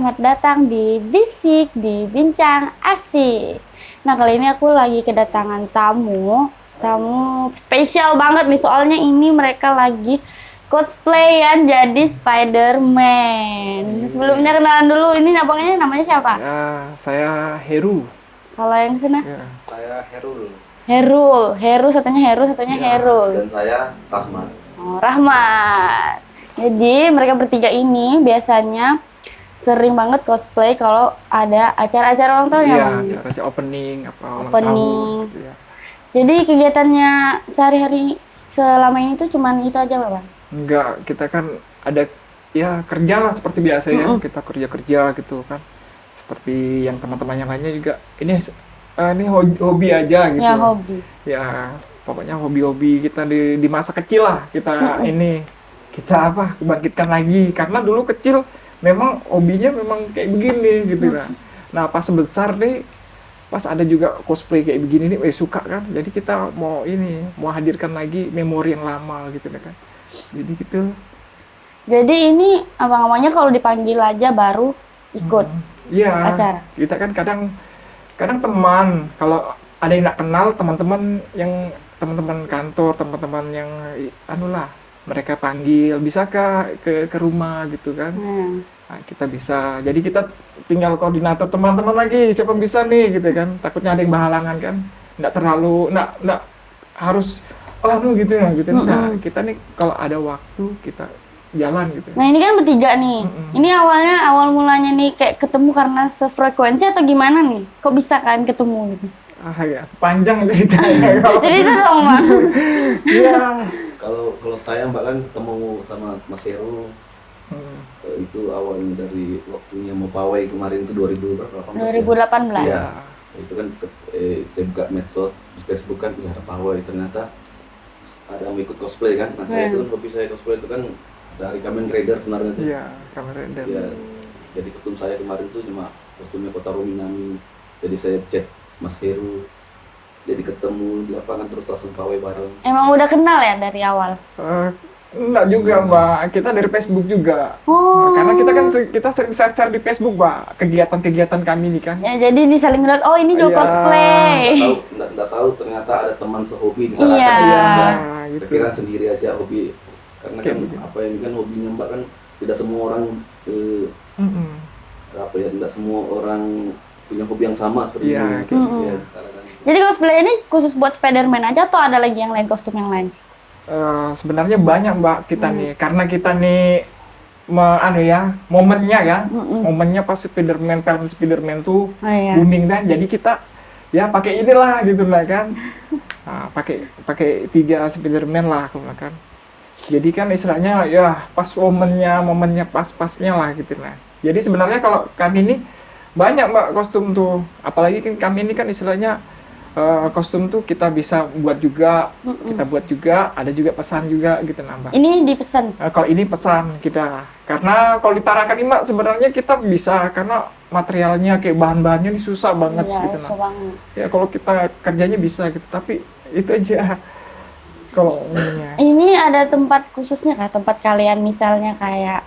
selamat datang di Bisik di Bincang Asik. Nah, kali ini aku lagi kedatangan tamu spesial banget nih, soalnya ini mereka lagi cosplayan jadi Spider-Man. Sebelumnya kenalan dulu, ini namanya siapa? Ya, saya Heru. Kalau yang sana? Ya. Saya Herul. Heru, satunya Herul. Dan saya Rahmat. Oh, Rahmat. Jadi mereka bertiga ini biasanya sering banget cosplay kalau ada acara-acara ulang tahun ya, Iya, Bang? acara opening apa ulang Opening. tahun gitu ya. Jadi kegiatannya sehari-hari selama ini tuh cuman itu aja, Bang? Enggak, kita kan ada ya kerja lah seperti biasa ya. Kita kerja gitu kan. Seperti yang teman-teman yang lainnya juga. Ini hobi aja gitu. Ya, hobi. Ya, pokoknya hobi-hobi kita di masa kecil lah kita kita bangkitkan lagi, karena dulu kecil memang hobinya memang kayak begini gitu kan. Nah pas besar nih, pas ada juga cosplay kayak begini nih, suka kan, jadi kita mau hadirkan lagi memori yang lama gitu kan. Jadi gitu. Jadi ini abang-abangnya kalau dipanggil aja baru ikut Iya. acara. Kita kan kadang teman, kalau ada yang nggak kenal, teman-teman kantor, teman-teman yang mereka panggil, bisakah ke rumah gitu kan. Nah, kita bisa, jadi kita tinggal koordinator teman-teman lagi, siapa bisa nih gitu kan, takutnya ada yang berhalangan kan, nggak harus gitu ya gitu. Nah, kita nih kalau ada waktu kita jalan gitu. Nah, ini kan bertiga nih. Ini awal mulanya nih kayak ketemu karena sefrekuensi atau gimana nih? Kok bisa kan ketemu gitu? Ya, panjang ceritanya. Cerita dong, Bang. Iya. Kalau saya Mbak kan ketemu sama Mas Heru, itu awalnya dari waktunya mau pawai kemarin itu 2018. Iya. Itu kan saya buka medsos di Facebook kan, ada pawai, ternyata ada yang ikut cosplay kan. Nah, saya itu kan hobi saya cosplay itu kan dari Kamen Rider sebenarnya tuh. Iya, Kamen Rider. Ya, jadi kostum saya kemarin tuh cuma kostumnya Kotaro Minami. Jadi saya chat Mas Heru, jadi ketemu di lapangan terus langsung pawai bareng. Emang udah kenal ya dari awal? Enggak juga, Mbak. Kita dari Facebook juga. Oh. Karena kita sering share di Facebook, Mbak, kegiatan-kegiatan kami nih kan. Ya, jadi ini saling ngeliat, oh ini juga Iya. cosplay. Nggak tahu ternyata ada teman sehobi di Iya. Gitu. Pikiran sendiri aja hobi, karena Kayak kan begitu. apa ini kan hobinya Mbak kan tidak semua orang tidak semua orang punya hobi yang sama seperti Iya, ini. kayak gitu ya. Jadi cosplay ini khusus buat Spider-Man aja atau ada lagi yang lain, kostum yang lain? Sebenarnya banyak, Mbak, kita nih, karena kita nih momennya ya, momennya pas film Spider-Man tuh Oh, iya. booming kan, jadi kita ya pakai inilah gitu lah kan. Nah, pakai 3 Spider-Man lah kan. Jadi kan istilahnya ya pas momennya pas-pasnya lah gitu lah. Jadi sebenarnya kalau kami ini banyak, Mbak, kostum tuh, apalagi kan kami ini kan istilahnya kostum tuh kita bisa buat juga, ada juga pesan juga gitu nambah. Ini dipesan. Kalau ini pesan kita, karena kalau ditarakan ini, Mbak, sebenarnya kita bisa, karena materialnya kayak bahan-bahannya ini susah banget Ya, gitu susah banget. Ya kalau kita kerjanya bisa gitu, tapi itu aja kalau ininya. Ini ada tempat khususnya kah? Tempat kalian misalnya kayak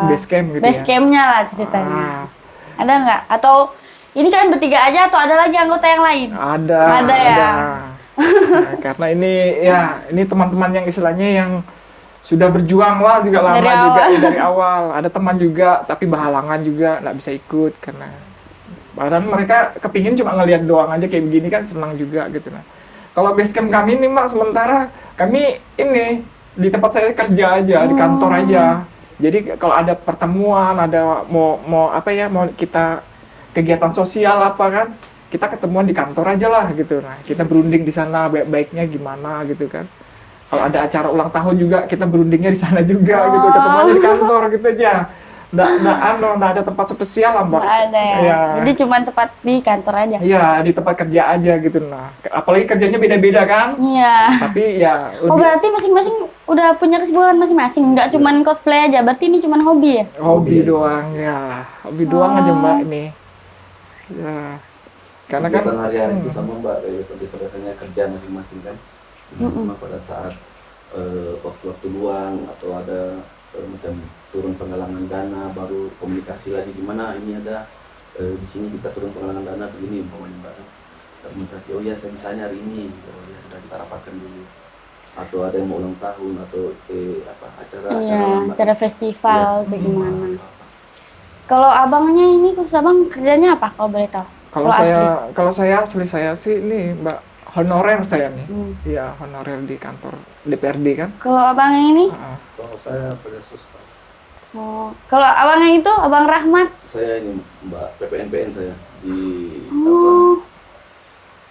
Base camp gitu base ya. camp-nya lah ceritanya. Ah. Ada nggak? Atau ini kalian bertiga aja atau ada lagi anggota yang lain? Ada ya. Nah, karena ini teman-teman yang istilahnya yang sudah berjuang lah juga lama dari awal. Ada teman juga tapi berhalangan juga nggak bisa ikut karena padahal mereka kepingin cuma ngelihat doang aja kayak begini kan, senang juga gitu. Nah, kalau base camp kami ini, Mbak, sementara kami ini di tempat saya kerja aja, di kantor aja. Jadi kalau ada pertemuan, ada mau kita kegiatan sosial apa kan, kita ketemuan di kantor aja lah gitu. Nah, kita berunding di sana baik-baiknya gimana gitu kan. Kalau ada acara ulang tahun juga kita berundingnya di sana juga gitu, ketemuan di kantor gitu aja. Nggak ada tempat spesial lah, Mbak. Nggak ada ya. Ya. Jadi cuma tempat di kantor aja. Iya, di tempat kerja aja gitu. Nah, apalagi kerjanya beda-beda kan. Iya. Tapi ya Oh, berarti masing-masing udah punya kesibukan masing-masing, nggak cuman cosplay aja. Berarti ini cuman hobi ya? hobi doang ya. Hobi doang aja, Mbak, ini. Ya. Karena kan Kegiatan hari-hari itu sama Mbak, kayak tadi saudaranya kerja masing-masing kan. Cuma pada saat waktu-waktu luang atau ada macam turun penggalangan dana, baru komunikasi lagi gimana ini ada di sini kita turun penggalangan dana begini umpamanya Mbak. Komunikasi, oh ya saya bisanya hari ini, oh ya sudah kita rapatkan dulu. Atau ada yang mau ulang tahun atau acara Iya, acara festival atau gimana. apa. Kalau abangnya ini khusus abang kerjanya apa kalau boleh tahu? Kalau saya asli saya sih ini Mbak honorer saya nih. Hmm. Iya, honorer di kantor DPRD kan. Kalau abangnya ini? Heeh. Kalau saya pada swasta. Oh, kalau abangnya itu Abang Rahmat. Saya ini Mbak PPNPN saya di Oh.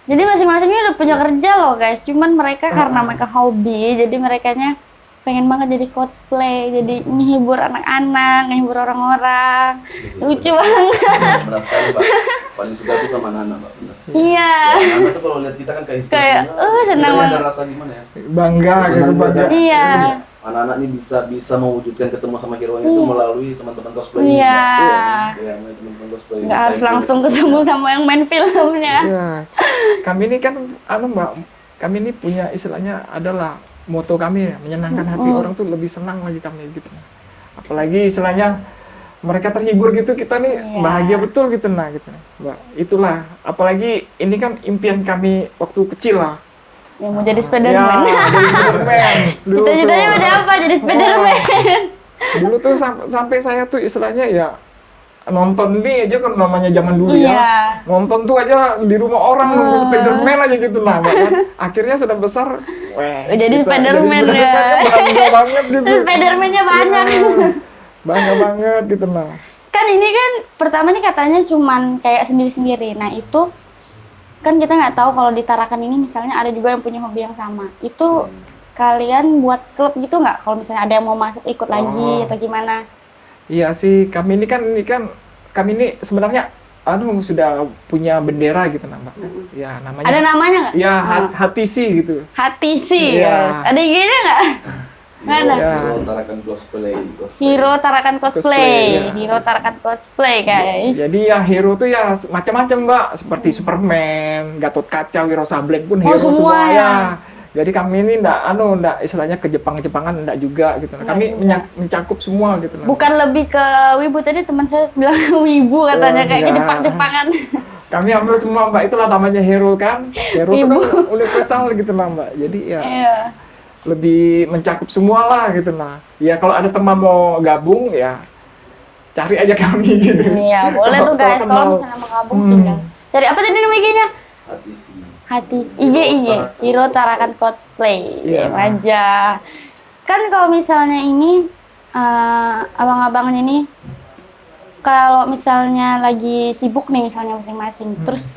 Jadi masing-masing ini udah punya kerja loh guys. Cuman mereka karena mereka hobi, jadi merekanya pengen banget jadi cosplay, jadi menghibur anak-anak, menghibur orang-orang. Lucu banget. Benar kali Mbak. Paling suka tuh sama anak-anak Mbak. Benar. Iya. Ya, anak tuh kalau lihat kita kan kayak senang kita ada banget. rasa gimana ya? Bangga gitu, Senang bangga. banget. Iya. Anak-anak ini bisa mewujudkan ketemu sama hero itu melalui teman-teman cosplay. Iya. Iya, teman-teman cosplay. Nggak harus langsung ketemu sama yang main filmnya. Iya. Kami ini kan Mbak, kami ini punya istilahnya adalah moto kami ya, menyenangkan hati orang tuh lebih senang lagi kami gitu. Apalagi istilahnya mereka terhibur gitu, kita nih Iya. bahagia betul gitu gitu. Mbak, itulah apalagi ini kan impian kami waktu kecil lah. Yang mau jadi Spiderman. Ya, jadi Spiderman. Dulu Cita-citanya tuh. udah apa? Jadi Spiderman. Dulu tuh sampai saya tuh istilahnya ya nonton nih aja kan namanya zaman dulu ya. Iya. Nonton tuh aja di rumah orang nunggu Spiderman aja gitu lah. Akhirnya sudah besar, Jadi Spiderman ya. Bangga banget gitu. Terus Spiderman-nya banyak. Bangga banget gitu lah. Kan ini kan pertama nih katanya cuman kayak sendiri-sendiri. Nah itu kan kita nggak tahu kalau di Tarakan ini misalnya ada juga yang punya hobi yang sama. Itu kalian buat klub gitu nggak? Kalau misalnya ada yang mau masuk ikut lagi atau gimana? Iya sih, kami ini kan kami ini sebenarnya sudah punya bendera gitu Mbak. Ya namanya. Ada namanya nggak? Ya HTC gitu. Hati sih, Iya. guys. Ada IG-nya nggak? Nggak ada. Iya. Hero Tarakan cosplay. Hero Tarakan Cosplay. Iya. Hero Tarakan Cosplay, guys. Jadi ya hero tuh ya macam-macam Mbak, seperti Superman, Gatot Kaca, Wiro Sableng pun hero semua ya. ya. Jadi kami ini ndak istilahnya ke Jepang-Jepangan ndak juga gitu. Kami mencakup semua gitu. Bukan lebih ke wibu, tadi teman saya bilang wibu katanya kayak ke enggak. Jepang-Jepangan. Kami ambil semua Mbak, itulah namanya hero kan. Hero itu kan universal gitu lah Mbak. Jadi ya Iya. lebih mencakup semua lah gitu lah. Ya kalau ada teman mau gabung ya cari aja kami gitu. Iya, boleh tuh guys. Kalau kenal. misalnya mau gabung tinggal cari apa tadi nama IG-nya? HTC. Hati IG Hero Tarakan Cosplay. Iya. DM aja. Kan kalau misalnya ini abang-abangnya ini kalau misalnya lagi sibuk nih misalnya masing-masing, terus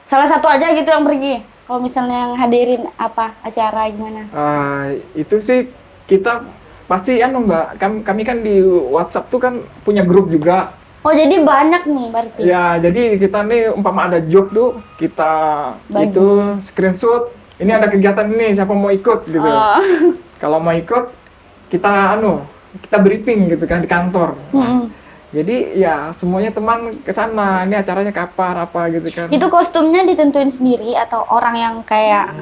salah satu aja gitu yang pergi. Kalau misalnya yang hadirin apa acara gimana? Itu sih kita pasti Mbak, kami kan di WhatsApp tuh kan punya grup juga. Oh jadi banyak nih berarti. Ya, jadi kita nih umpama ada job tuh kita Bagi. itu screenshot. Ini ada kegiatan ini, siapa mau ikut gitu. Oh. Kalau mau ikut kita kita briefing gitu kan di kantor. Jadi ya semuanya teman ke sana. Ini acaranya kapan apa gitu kan. Itu kostumnya ditentuin sendiri atau orang yang kayak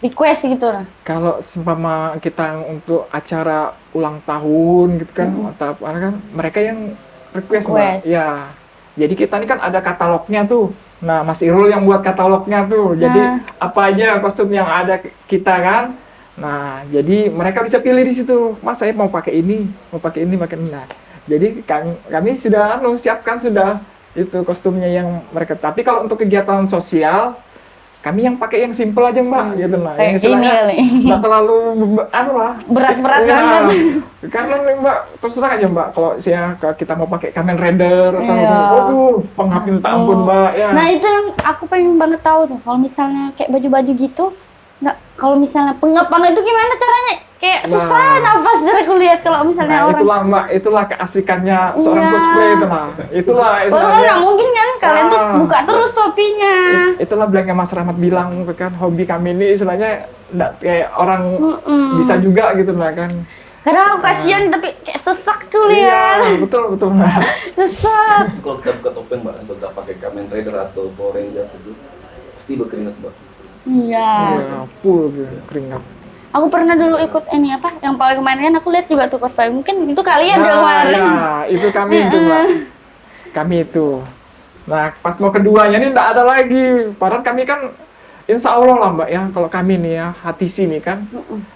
request gitu lah? Kalau seumpama kita untuk acara ulang tahun gitu kan atau apa kan mereka yang request. Mbak. Ya. Jadi kita ini kan ada katalognya tuh. Nah, Mas Irul yang buat katalognya tuh. Jadi apa aja kostum yang ada kita kan. Nah, jadi mereka bisa pilih di situ. Mas saya mau pakai ini, pakai ini. Nah, jadi kami sudah siapkan sudah itu kostumnya yang mereka. Tapi kalau untuk kegiatan sosial kami yang pakai yang simple aja Mbak, gitu lah. Kayak ini kali. Nggak terlalu Berat-berat ya, banget. Karena nih Mbak, terus terang aja Mbak, kalau kita mau pakai Kamen Rider atau Iya. waduh, pengap minta ampun Mbak ya. Nah itu yang aku pengen banget tahu tuh, kalau misalnya kayak baju-baju gitu, kalau misalnya pengap banget itu gimana caranya? Kayak susah nafas dari aku lihat kalau misalnya Nah, orang. itulah Mbak, itulah keasikannya seorang Iya. cosplay itu lah. Itulah Kalau kan istilahnya. nggak mungkin kan, kalian tuh buka terus topinya. Itulah bilang yang Mas Rahmat bilang kan, hobi kami ini istilahnya nggak kayak orang bisa juga gitu lah kan. Kadang aku kasihan tapi kayak sesak tuh lihat. Iya, betul Mbak. Sesak. Kalau kita buka topeng Mbak, kalau kita pakai Kamen Rider atau Power Rangers itu pasti berkeringat Mbak. Iya. Iya, full gitu, keringat. Aku pernah dulu ikut ini apa? Yang paling kemarin kan aku lihat juga tuh cosplay. Mungkin itu kalian juga kemarin. Ya, itu kami itu, Mbak. Kami itu. Nah, pas mau keduanya ini enggak ada lagi. Padahal kami kan insya Allah lah, Mbak ya. Kalau kami nih ya, hati sini kan.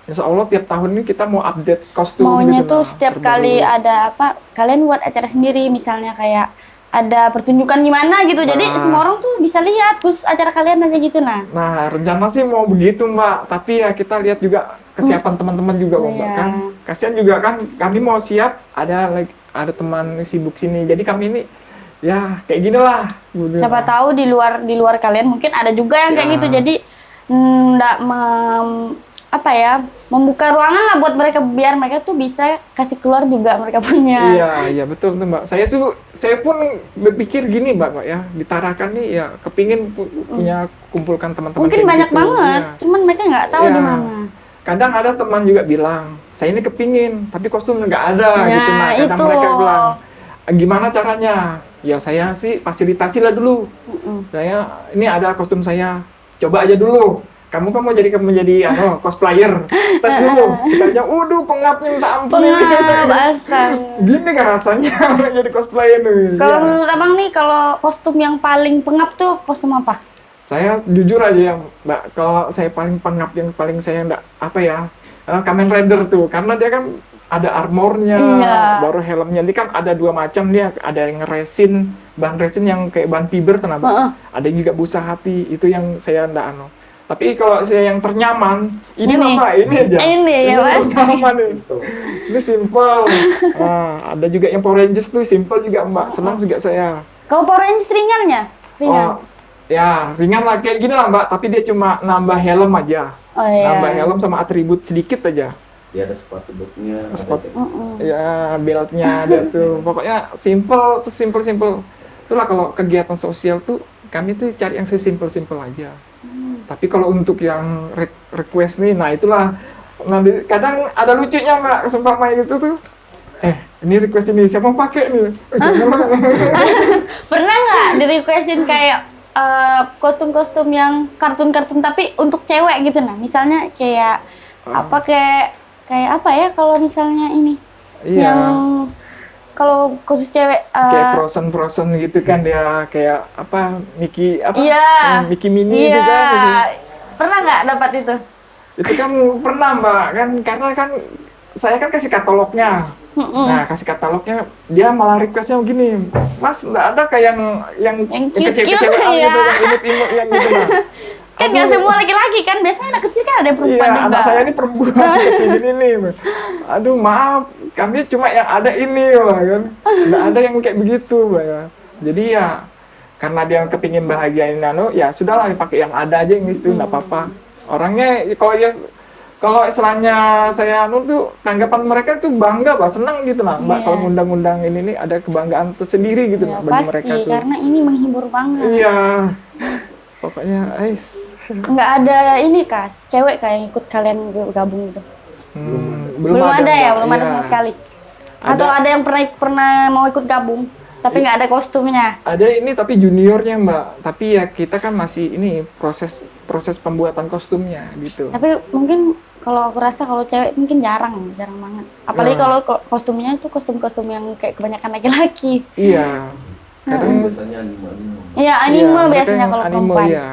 Insya Allah tiap tahun ini kita mau update kostum Maunya gitu. tuh setiap kali ada apa, kalian buat acara sendiri, misalnya kayak ada pertunjukan gimana gitu. Jadi Nah. semua orang tuh bisa lihat khusus acara kalian aja gitu nah. Nah, rencana sih mau begitu, Mbak. Tapi ya kita lihat juga kesiapan teman-teman juga, Mbak Iya. kan. Kasihan juga kan, kami mau siap, ada teman sibuk sini. Jadi kami ini ya kayak gini lah. Gitu. Siapa tahu di luar kalian mungkin ada juga yang kayak Ya. gitu. Jadi nggak apa ya, membuka ruangan lah buat mereka biar mereka tuh bisa kasih keluar juga mereka punya. Iya betul tuh, Mbak. Saya pun berpikir gini, Mbak ya, di Tarakan nih ya kepingin punya kumpulkan teman-teman Mungkin kayak banyak gitu. banget, Iya. cuman mereka nggak tahu Iya. di mana. Kadang ada teman juga bilang, saya ini kepingin, tapi kostum nggak ada Nah, gitu. Nah, kadang itu. mereka bilang, gimana caranya? Ya saya sih fasilitasi lah dulu. Saya ini ada kostum saya, coba aja dulu. Kamu kan mau jadi cosplayer, tes dulu. Sekalinya, waduh pengapnya minta ampun. Pengap, astaga. Gini kan rasanya jadi cosplayer nih. Kalau Ya. menurut abang nih, kalau kostum yang paling pengap tuh kostum apa? Saya jujur aja ya, Mbak, kalau saya paling pengap yang paling saya enggak apa ya, Kamen Rider tuh, karena dia kan ada armornya, Iya. baru helmnya. Ini kan ada dua macam dia, ada yang resin, bahan resin yang kayak bahan fiber, tenang. Ada yang juga busa hati, itu yang saya enggak Tapi kalau saya yang ternyaman, ini Ini. Mbak, ini aja. Ini ya, Mas. ternyaman nih. Ini simple. Nah, ada juga yang Power Rangers tuh simple juga, Mbak. Senang juga saya. Kalau Power Rangers ringannya? Ringan? Oh, ya ringan lah kayak gini lah, Mbak. Tapi dia cuma nambah helm aja. Oh, iya. Nambah helm sama atribut sedikit aja. Dia ada sepatu bootnya, Sepatu. ada Ya, beltnya ada tuh. Pokoknya simple, sesimpel-simpel. Itulah kalau kegiatan sosial tuh kami tuh cari yang sesimpel-simpel aja. Tapi kalau untuk yang request nih, nah itulah. Nanti kadang ada lucunya, Mbak, sumpah main gitu tuh. Ini request ini siapa mau pakai nih? Jangan. Pernah nggak di-requestin kayak kostum-kostum yang kartun-kartun tapi untuk cewek gitu nah? Misalnya kayak apa kayak apa ya kalau misalnya ini Iya. yang kalau khusus cewek Kayak Frozen gitu kan dia kayak apa Mickey Iya. Mickey Mini iya. itu kan gitu. Pernah nggak dapat itu? Itu kan pernah, Mbak, kan karena kan saya kan kasih katalognya. Nah, kasih katalognya dia malah requestnya gini, Mas nggak ada kayak yang cute-cute, kecil-kecilan ya. gitu, yang imut-imut yang gitu lah. Kan nggak semua laki-laki kan, biasanya anak kecil kan ada yang perempuan Iya, juga. anak saya ini perempuan kayak gini nih. Aduh, maaf, kami cuma yang ada ini, Mbak, kan. Nggak ada yang kayak begitu, Mbak, ya. Jadi ya, karena dia kepingin bahagiain ya sudahlah pakai yang ada aja yang itu, nggak apa-apa. Orangnya, kalau istilahnya saya tuh, tanggapan mereka tuh bangga, Mbak, senang gitu lah, Mbak. Iya. Kalau ngundang-ngundang ini ada kebanggaan tersendiri gitu, Ya, Mbak, bagi pasti, mereka tuh. karena ini menghibur banget. Iya, pokoknya, Nggak ada ini kah, cewek kah yang ikut kalian gabung gitu? Belum ada ya, Mbak. belum ada Iya. sama sekali. Ada. Atau ada yang pernah mau ikut gabung, tapi nggak ada kostumnya. Ada ini tapi juniornya, Mbak. Tapi ya kita kan masih ini proses pembuatan kostumnya gitu. Tapi mungkin kalau aku rasa kalau cewek mungkin jarang banget. Apalagi Ya. kalau kostumnya itu kostum-kostum yang kayak kebanyakan laki-laki. Iya. Kadang biasanya anime. Iya, anime mereka biasanya yang kalau anime, perempuan. Iya.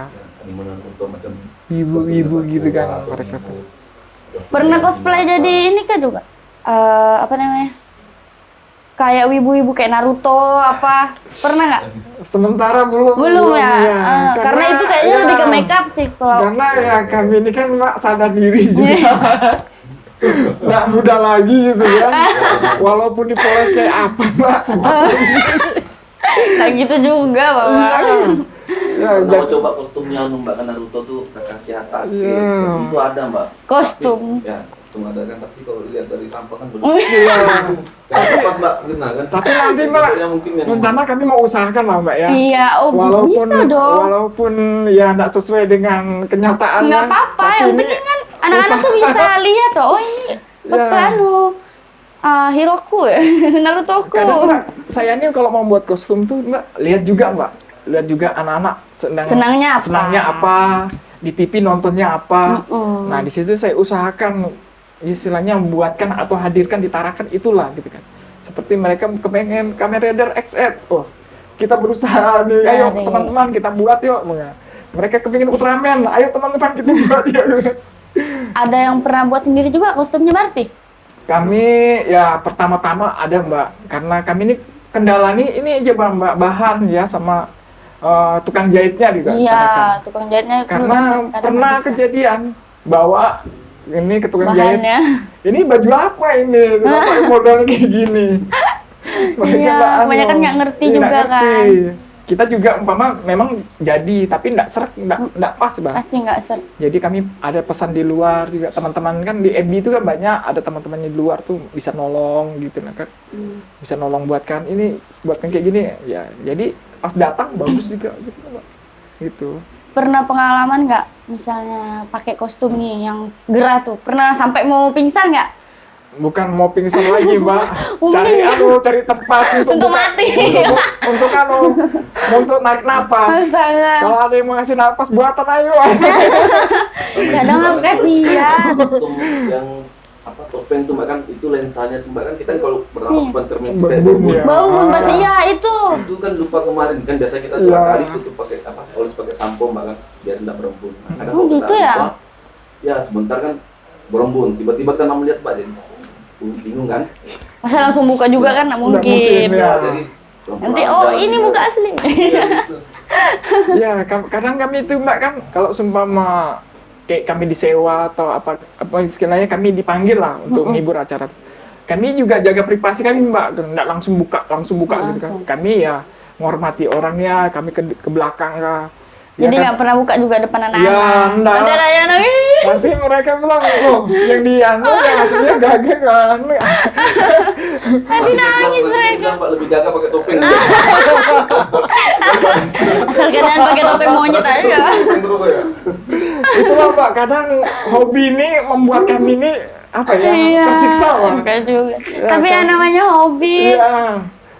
Anime Naruto macam Ibu-ibu gitu kan mereka tuh. Pernah cosplay jadi ini kah juga? Apa namanya? Kayak wibu-wibu kayak Naruto apa? Pernah nggak? Sementara belum. Belum ya. Iya. Karena itu kayaknya ya, lebih ke makeup sih kalau. Karena ya kami ini kan, Mbak, sadar diri juga. Nggak muda lagi gitu kan. Walaupun dipoles kayak apa, Mbak. Kayak gitu juga, Bapak. Ya, Kalau coba kostumnya Mbak kan Naruto tuh Kakashi Hatake. Iya. Itu ada, Mbak. Kostum. Ya, kostum ada kan, tapi kalau dilihat dari tampak kan belum. Iya. Ya, pas Mbak, kena kan. Tapi nanti, Mbak, Ya, mungkin yang rencana kami mau usahakan lah, Mbak, ya. Iya, oh bisa dong. Walaupun ya nggak sesuai dengan kenyataannya. Nggak apa-apa, tapi yang ini penting kan anak-anak tuh usaha. bisa lihat tuh, oh ini cosplay Ya. Hiroku ya, Narutoku. Kadang, Mbak, saya ini kalau mau buat kostum tuh, Mbak, lihat juga, Mbak. Lihat juga anak-anak Senangnya apa? Senangnya apa. di TV nontonnya apa. Mm-mm. Nah di situ saya usahakan istilahnya membuatkan atau hadirkan di Tarakan itulah gitu kan. Seperti mereka kepengen Kamen Rider X8, oh kita berusaha nih, ayo Dari- teman-teman kita buat yuk. Mereka kepengen Ultraman, ayo teman-teman kita buat yuk. Ada yang pernah buat sendiri juga kostumnya berarti? Kami ya pertama-tama ada Mbak, karena kami ini kendala ini aja Mbak, bahan ya sama tukang jahitnya juga. Tarakan. Iya, tukang jahitnya Karena kadang pernah nggak bisa. kejadian bawa ini ke tukang jahit, Bahannya. ini baju apa ini, kenapa modelnya kayak gini. Mereka Iya, nggak kebanyakan nggak ngerti iya, juga nggak ngerti. kan. Kita juga umpama memang jadi tapi nggak seret, nggak pas Bang. Pasti nggak ser. Jadi kami ada pesan di luar juga, teman-teman kan di FB itu kan banyak ada teman-temannya di luar tuh bisa nolong gitu nah kan. Bisa nolong buatkan ini, buatkan kayak gini ya. Jadi pas datang bagus juga gitu Mbak. Gitu. Pernah pengalaman nggak misalnya pakai kostum nih yang gerah tuh? Pernah sampai mau pingsan nggak? Bukan mau pingsan lagi Mbak, cari tempat Untuk mati. untuk narik napas. Astaga. Kalau ada yang mau ngasih napas buatan ayo. Kadang aku kasihan. Kostum yang apa topeng tuh Mbak kan itu lensanya tuh Mbak kan kita kalau pernah Iya. lakukan cermin Berbun kayak berbun. ya. Bangun pasti Ah. ya itu. Itu kan lupa kemarin kan biasa kita Iya. dua kali tutup pakai apa oles pakai sampo Mbak kan biar tidak berembun. Nah, kadang Oh, kalau kita gitu ya? lupa, ya sebentar kan berembun tiba-tiba kita melihat Mbak jadi bingung kan. Masa langsung buka juga kan? Nggak Nggak mungkin. mungkin, ya. Jadi Nanti oh ini muka asli. Iya, gitu. Iya, kadang kami itu Mbak kan kalau sumpama kayak kami disewa atau apa istilahnya kami dipanggil lah untuk menghibur acara. Kami juga jaga privasi kami Mbak, nggak langsung buka gitu kan. Langsung. Kami ya menghormati orangnya, kami ke belakang lah. Ya Jadi kan? nggak pernah buka juga depan Iya, anak-anak. enggak. Nanti ada yang nangis. Pasti mereka bilang, oh yang di anu ya maksudnya gagah kan. Nanti nangis mereka. Mbak lebih gagah pakai topeng. Asal kalian pakai topeng monyet aja. Topeng terus ya. Itulah Pak, kadang hobi ini membuat kami ini apa ya, Iya. tersiksa Pak. Enggak juga. Ya, Tapi kan? yang namanya hobi. Iya,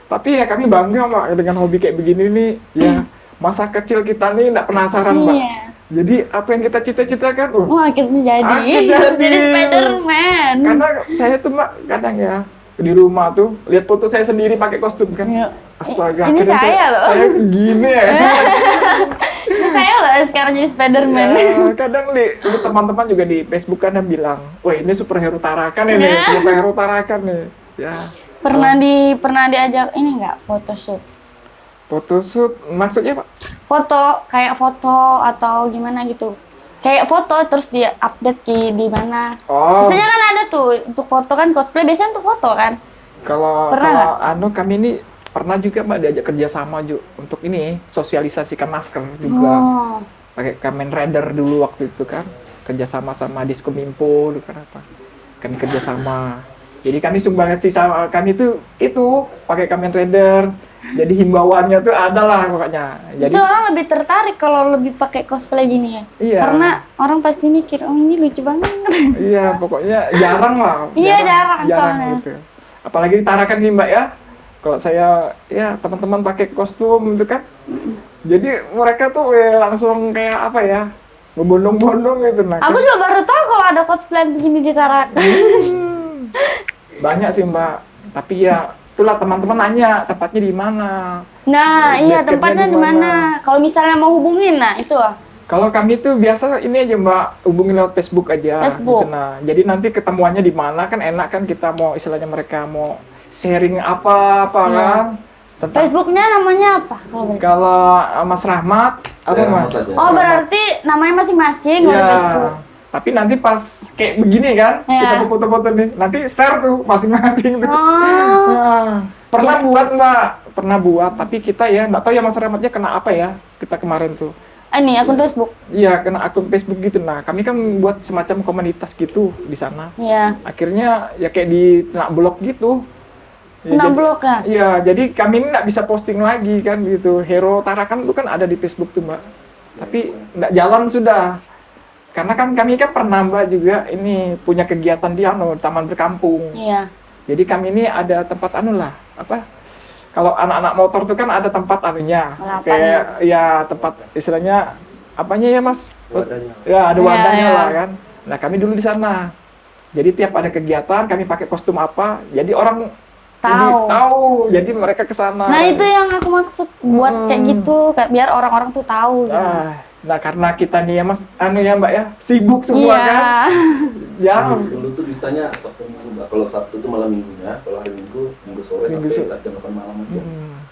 tapi ya kami bangga Mbak dengan hobi kayak begini nih. Ya, masa kecil kita nih nggak penasaran Mbak. Iya. Jadi apa yang kita cita-citakan, Oh akhirnya jadi. Akhirnya jadi. Jadi Spiderman. karena saya tuh Mbak kadang ya di rumah tuh lihat foto saya sendiri pakai kostum kan. Iya. Astaga, Ini akhirnya saya loh. Saya gini ya. Ini saya loh sekarang jadi Spiderman. Ya, kadang di teman-teman juga di Facebook kan yang bilang, wah ini superhero Tarakan ini, Nah. superhero Tarakan nih. Ya, Pernah diajak ini nggak photoshoot? photoshoot maksudnya Pak? Foto atau gimana gitu. Kayak foto terus dia update di mana. Oh, Biasanya kan ada tuh untuk foto kan cosplay biasanya untuk foto kan. kalau Pernah kami ini pernah juga Mbak diajak kerjasama juga untuk ini sosialisasikan masker juga. Oh. Pakai Kamen Rider dulu waktu itu kan kerjasama sama Diskominfo dulu kan apa. Kami kerjasama. Jadi kami sumbangsi sama kami itu pakai Kamen Rider. Jadi himbauannya tuh ada lah pokoknya. Jadi Justru orang lebih tertarik kalau lebih pakai cosplay gini ya. iya. Karena orang pasti mikir, oh ini lucu banget. Iya, pokoknya jarang lah. Iya, jarang soalnya. gitu. Apalagi di Tarakan nih Mbak ya. Kalau saya ya teman-teman pakai kostum itu kan. Jadi mereka tuh langsung kayak apa ya? Berbondong-bondong gitu nah. Aku juga baru tahu kalau ada cosplay begini di Tarakan. Banyak sih Mbak. Tapi ya itulah teman-teman nanya tempatnya di mana. Nah, iya Basecampnya tempatnya di di mana? mana? Kalau misalnya mau hubungin, nah itu lah. Kalau kami tuh biasa ini aja Mbak, hubungi lewat Facebook aja. Facebook. Gitu, nah, jadi nanti ketemuannya di mana kan enak kan kita mau istilahnya mereka mau sharing apa Nah. kan. Tentang Facebooknya namanya apa? Kalau boleh? kalau Mas Rahmat apa Saya Mas? Rahmat aja. Oh berarti namanya masing-masing kalau Iya. Facebook. Tapi nanti pas kayak begini kan, Iya. kita foto-foto nih, nanti share tuh masing-masing tuh. Oh, Nah, pernah buat Mbak, pernah buat, tapi kita ya nggak tahu ya Mas Rahmatnya kena apa ya kita kemarin tuh. ini akun Facebook. Iya, kena akun Facebook gitu. Nah, kami kan buat semacam komunitas gitu di sana. Iya. Akhirnya ya kayak di kena blok gitu. Ya, Kena jadi- blok ya? Iya, jadi kami ini nggak bisa posting lagi kan gitu. Hero Tarakan itu kan ada di Facebook tuh Mbak. Tapi nggak jalan sudah. Karena kan kami kan pernah Mbak juga ini punya kegiatan di Taman Berkampung. Iya. Jadi kami ini ada tempat apa? Kalau anak-anak motor tuh kan ada tempat anunya. Balapan Kayak ya tempat istilahnya apanya ya Mas? Wadahnya. Ya ada wadahnya Ya, ya. lah kan. Nah kami dulu di sana. Jadi tiap ada kegiatan kami pakai kostum apa, jadi orang jadi Tahu. tahu. Jadi mereka ke sana. Nah itu yang aku maksud buat kayak gitu, kayak biar orang-orang tuh tahu. Gitu. Nah karena kita nih ya Mas, anu ya Mbak ya, sibuk semua Iya. kan. Ya. Dulu tuh bisanya Sabtu Minggu, Mbak. Kalau Sabtu tuh malam minggunya, kalau hari Minggu, Minggu sore Minggu sampai sore. jam 8 malam aja.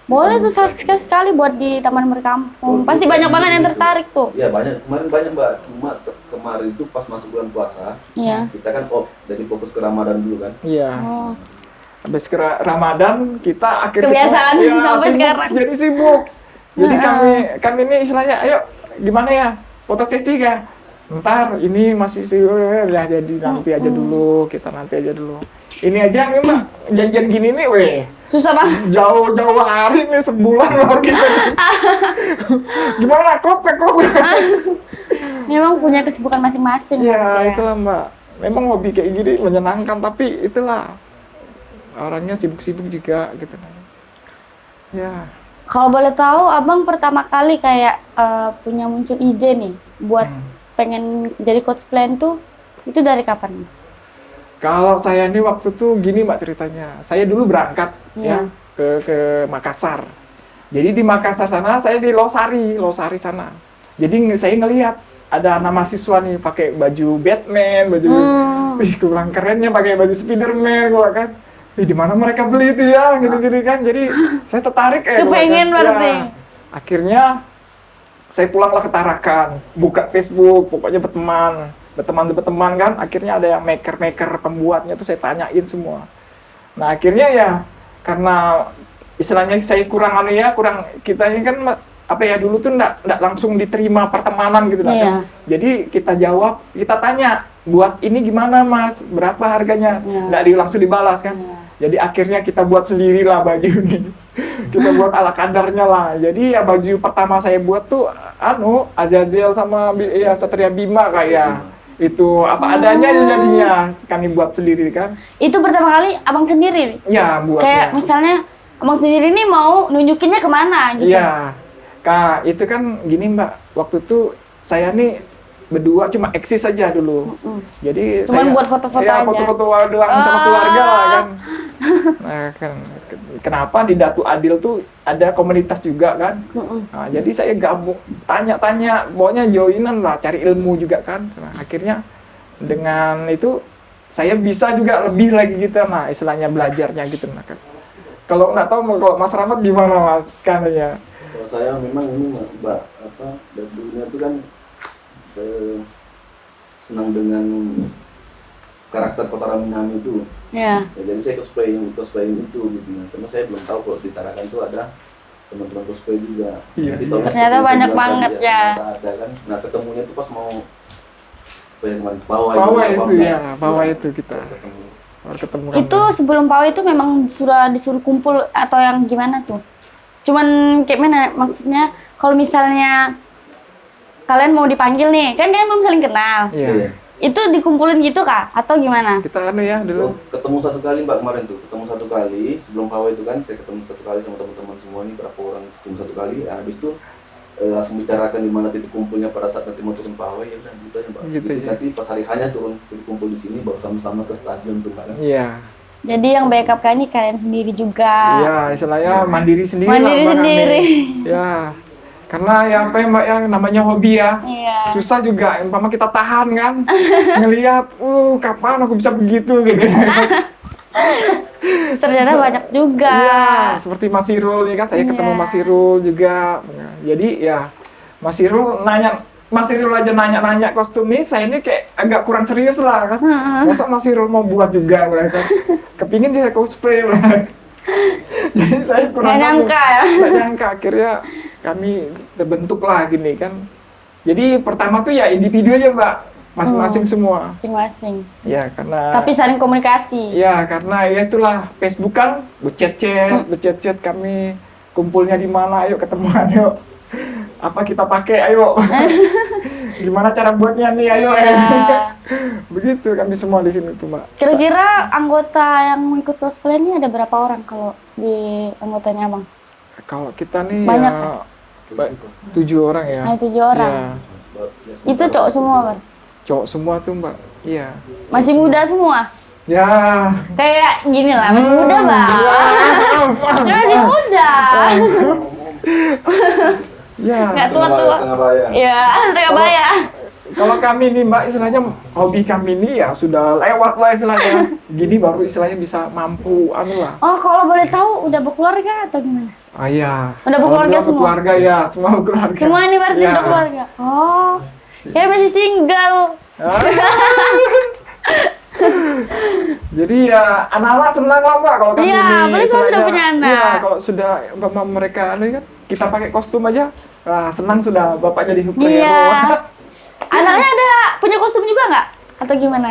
Boleh tuh sekali buat di Taman Berkampung. Pasti banyak banget yang tertarik tuh. Iya banyak, kemarin banyak Mbak. Cuma kemarin itu pas masuk bulan puasa, Iya. kita kan jadi fokus ke Ramadan dulu kan. Iya. Oh. Habis Ramadan kita akhirnya Kebiasaan sampai sibuk, sekarang. jadi sibuk. Jadi kami ini istilahnya, ayo gimana ya, fotosesi kah? Ntar ini masih ya jadi nanti aja dulu, kita nanti aja dulu. Ini aja nih Mbak, janjian gini nih, weh. Susah banget. Jauh-jauh hari nih, sebulan baru kita. Gimana, klop. Memang punya kesibukan masing-masing. Ya, itulah Mbak. Memang hobi kayak gini menyenangkan, tapi itulah orangnya sibuk-sibuk juga gitu. Ya. Kalau boleh tahu, abang pertama kali kayak punya muncul ide nih buat pengen jadi cosplay tuh, itu dari kapan? Kalau saya ini waktu tuh gini Mbak ceritanya. Saya dulu berangkat Iya. ya ke Makassar. Jadi di Makassar sana saya di Losari sana. Jadi saya ngelihat ada anak mahasiswa nih pakai baju Batman, baju wih kurang kerennya pakai baju Spiderman gua kan. Di mana mereka beli itu ya, gini-gini kan. Jadi saya tertarik Kepengen gua kan. berarti. Ya. Akhirnya saya pulanglah ke Tarakan, buka Facebook, pokoknya berteman kan. Akhirnya ada yang maker pembuatnya tuh saya tanyain semua. Nah akhirnya ya karena istilahnya saya kurang kita ini kan apa ya dulu tuh nggak langsung diterima pertemanan gitu Iya. Jadi kita jawab, kita tanya buat ini gimana Mas, berapa harganya, Iya. nggak langsung dibalas kan. Iya. Jadi akhirnya kita buat sendiri lah baju ini. Kita buat ala kadarnya lah. Jadi ya baju pertama saya buat tuh Azazel sama Satria Bima kayak itu apa adanya jadinya kami buat sendiri kan. Itu pertama kali abang sendiri? Ya buatnya. Kayak misalnya abang sendiri nih mau nunjukinnya kemana gitu? Iya. Kak, itu kan gini Mbak, waktu itu saya nih berdua cuma eksis saja dulu. Jadi Cuman saya buat foto-foto ya, aja. foto-foto doang sama keluarga lah kan. Nah, kan kenapa di Datu Adil tuh ada komunitas juga kan? Nah, jadi saya gabung tanya-tanya, pokoknya joinan lah, cari ilmu juga kan. Nah, akhirnya dengan itu saya bisa juga lebih lagi gitu, nah istilahnya belajarnya gitu. Nah, kan. Kalau nggak tahu kalau Mas Rahmat gimana Mas kananya? Kalau saya memang ini Mbak dari dulunya itu kan senang dengan karakter Kotaro Minami itu. Iya. Ya, jadi saya cosplay itu gitu. Karena saya belum tahu kalau di Tarakan itu ada teman-teman cosplay juga. Iya. Jadi tahun Ternyata seperti banyak saya bilang banget tadi, ya. ternyata ada kan. Nah ketemunya itu pas mau apa ya kemarin Pawai Itu 18. ya, Pawai itu kita Ketemu. baru ketemu. Itu sebelum PAW itu memang sudah disuruh kumpul atau yang gimana tuh? Cuman kayak mana maksudnya kalau misalnya kalian mau dipanggil nih, kan kalian belum saling kenal. Iya. Itu dikumpulin gitu kah? Atau gimana? Kita ya dulu. Ketemu satu kali Mbak kemarin tuh, ketemu satu kali sebelum Pawai itu kan saya ketemu satu kali sama teman-teman semua ini berapa orang ketemu satu kali. Nah, habis itu langsung bicarakan di mana titik kumpulnya pada saat nanti mau turun Pawai ya udah gitu aja Mbak. Gitu Jadi ya. nanti pas hari hanya turun titik kumpul di sini baru sama-sama ke stadion tuh Mbak. Iya. Jadi yang backup kan ini kalian sendiri juga. Iya, istilahnya mandiri sendiri Mandiri lah, Mbak sendiri. Kami. Ya. Karena ya apa ya Mbak yang namanya hobi ya. Iya. Susah juga, umpama kita tahan kan. Ngelihat, kapan aku bisa begitu gitu. Ternyata banyak juga. Iya, seperti Mas Irul nih kan, saya ketemu Iya. Mas Irul juga. Nah, jadi ya Mas Irul aja nanya kostum nih, saya ini kayak agak kurang serius lah kan. Masa Mas Irul mau buat juga kan. Kepingin dia cosplay lah. Jadi saya kurang Nggak nyangka ya. Nggak nyangka, akhirnya kami terbentuk lah gini kan. Jadi pertama tuh ya individu aja Mbak, masing-masing semua. Masing-masing. Ya karena Tapi saling komunikasi. ya karena ya itulah Facebook kan becet-cet kami kumpulnya di mana, ayo ketemuan yuk. Apa kita pakai, ayo. Gimana cara buatnya nih, ayo. Iya. Begitu kami semua di sini tuh Mbak. Kira-kira anggota yang mau ikut cosplay ini ada berapa orang kalau di anggotanya Abang? Kalau kita nih Banyak ya 7 orang ya. Nah, 7 orang. Ya. Itu cowok semua, Bang. Cowok semua tuh Mbak. Iya. Masih muda semua. Ya. Kayak gini lah, masih muda, Bang. Masih muda. Ya. Nggak tua-tua. Setengah bayar. Iya, setengah bayar. Kalau kami nih Mbak, istilahnya hobi kami ini ya sudah lewat lah istilahnya. Gini baru istilahnya bisa mampu anu lah. Oh, kalau boleh tahu udah berkeluarga atau gimana? Ah iya. Udah berkeluarga Alhamdulillah semua? Keluarga ya, semua berkeluarga. Semua ini berarti Ya. udah keluarga. Oh, kira masih single. Ah. Jadi ya anak-anak senang lah Mbak kalau kami Iya, ini apalagi kalau sudah istilahnya- punya anak. Iya, kalau sudah umpama mereka anu kan kita pakai kostum aja, senang sudah bapak jadi superhero. Iya. Anaknya ada punya kostum juga nggak? Atau gimana?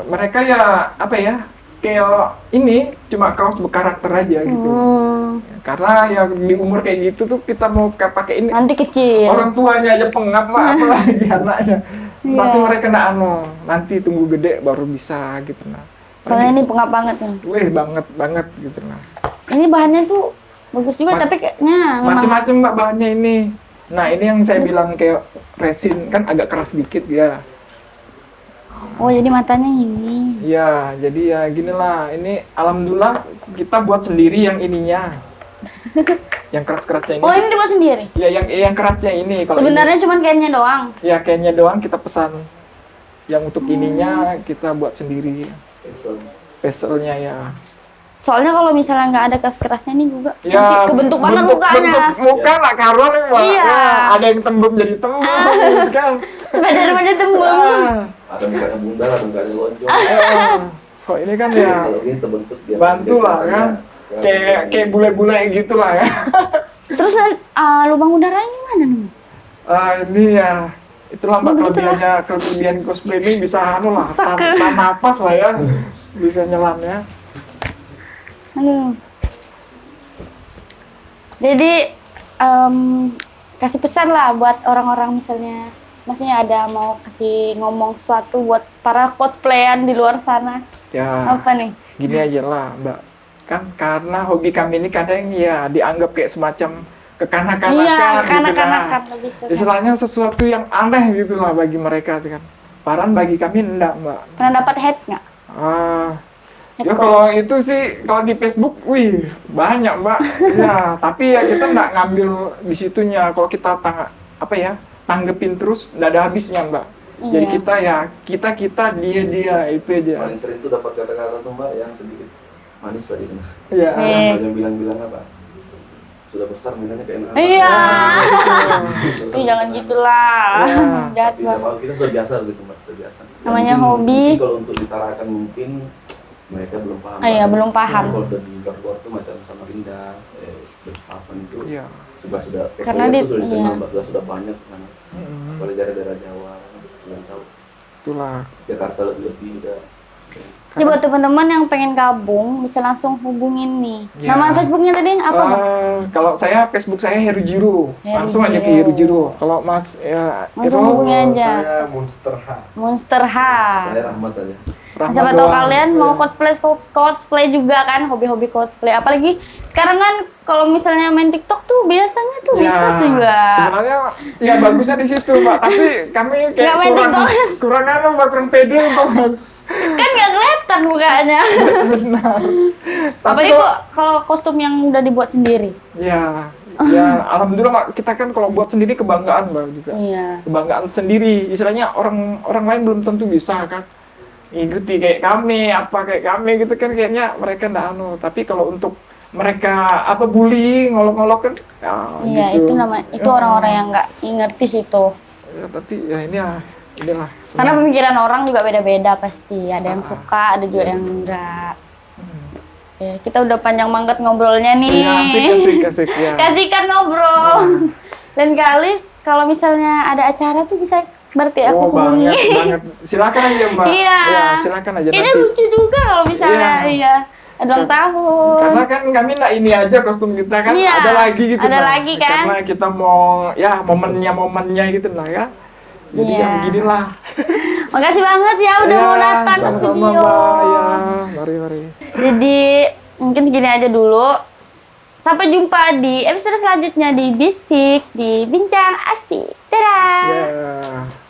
Mereka ya apa ya? Kayak ini cuma kaos berkarakter aja gitu. Karena ya di umur kayak gitu tuh kita mau pakai ini Nanti kecil. orang tuanya aja pengap Mbak, apalagi anaknya. Iya. Pasti mereka nak anu, nanti tunggu gede baru bisa gitu nah. Soalnya ini pengap banget nih. Wih banget gitu nah. Ini bahannya tuh bagus juga, tapi kayaknya memang Macam-macam Mbak bahannya ini. Nah ini yang saya bilang kayak resin kan agak keras dikit ya. oh jadi matanya ini. Iya, jadi ya gini lah. Ini alhamdulillah kita buat sendiri yang ininya. Yang keras-kerasnya ini. Oh ini dibuat sendiri. Ya yang kerasnya ini. Kalau Sebenarnya cuma kainnya doang. ini, ya kayaknya doang kita pesan. Yang untuk ininya kita buat sendiri. Peselnya ya. Soalnya kalau misalnya nggak ada keras-kerasnya nih juga Ya, nanti kebentuk banget mukanya. Bentuk muka lah karuan nih, Mbak. Iya. Ya, ada yang tembem jadi tembem kan. Sepeda remaja tembem. Ada mukanya bundar, ada mukanya lonjong. Kok ini kan ya Kalau ini terbentuk dia. bantu lah kan. Kayak bule-bule gitu lah ya. Terus lubang udara ini mana nih? Ini ya itulah Mbak Oh, begitulah. kelebihan cosplay ini bisa anu lah, Sak. tahan napas lah ya. Bisa nyelam ya. Aduh. Jadi kasih pesan lah buat orang-orang misalnya, maksudnya ada mau kasih ngomong sesuatu buat para cosplayan di luar sana. Ya. Apa nih? Gini aja lah Mbak, kan karena hobi kami ini kadang ya dianggap kayak semacam kekanak-kanakan Iya, gitu kanak-kanakan kan. lebih suka. Istilahnya sesuatu yang aneh gitu lah bagi mereka tuh kan. Padahal bagi kami enggak Mbak. Pernah dapat hate nggak? Ya kalau itu sih kalau di Facebook, wih banyak Mbak. Ya tapi ya kita nggak ngambil di situnya. Kalau kita tanggepin terus nggak ada habisnya Mbak. Jadi Iya. kita dia itu aja. Paling sering tuh dapat kata-kata tuh Mbak yang sedikit manis tadi kan. Iya. Eh. Ada yang bilang apa? Sudah besar mainannya kayak anak. Iya. Ih, jangan gitulah. Iya. Jahat Tapi banget. kalau kita sudah biasa gitu Mbak, sudah biasa. Namanya Mungkin- hobi. mungkin kalau untuk ditarakan mungkin mereka belum paham. Iya, belum paham. Kalau udah di luar tuh macam sama Rinda, Berpapan itu Iya. sudah Karena cosplayer dia- tuh sudah dikenal iya. Mbak, sudah banyak kan. Apalagi daerah-daerah Jawa, yang tahu. Itulah. Jakarta lebih udah. Jadi buat teman-teman yang pengen gabung bisa langsung hubungin nih. Iya. Nama Facebooknya tadi apa? Bang? Kalau saya Facebook saya Herujiro. Langsung aja ke Herujiro. Kalau Mas ya Langsung Hero, hubungi aja. Saya Monster H. Monster H. Saya Rahmat aja. Rahmat Siapa tahu doang. kalian mau cosplay juga kan, hobi-hobi cosplay. Apalagi sekarang kan kalau misalnya main TikTok tuh biasanya tuh bisa tuh juga. Sebenarnya ya bagusnya di situ Mbak. Tapi kami Nggak kayak main TikTok. kurang anu Mbak, kurang pede untuk Kan nggak kelihatan mukanya. benar. Tapi Apalagi kok kalau kostum yang udah dibuat sendiri. ya alhamdulillah Mbak, kita kan kalau buat sendiri kebanggaan Mbak juga. Iya. Kebanggaan sendiri. Istilahnya orang lain belum tentu bisa kan. Ikuti kayak kami gitu kan, kayaknya mereka nggak anu. Tapi kalau untuk mereka bullying, ngolok-ngolok kan Iya, gitu. itu orang-orang yang nggak ngerti situ. Ya, tapi ya inilah Karena pemikiran orang juga beda-beda pasti. Ada yang suka, ada juga yang enggak. Ya, kita udah panjang banget ngobrolnya nih. Iya, asik ya. Kasihkan ngobrol. Lain kali kalau misalnya ada acara tuh bisa berarti aku hubungi. banget. Silakan aja Mbak. Iya. Ya, silakan aja Kayaknya nanti. lucu juga kalau misalnya Iya. ada ulang tahun. Karena kan kami nggak ini aja kostum kita kan, Iya, ada lagi gitu. ada Mbak. lagi kan. Karena kita mau ya momennya gitu lah ya. Jadi Iya. ya beginilah. Makasih banget ya udah mau datang ke sama-sama, studio. Mbak. Ya, mari. Jadi mungkin segini aja dulu. Sampai jumpa di episode selanjutnya di Bisik, di Bincang Asik. Dadah! Ya.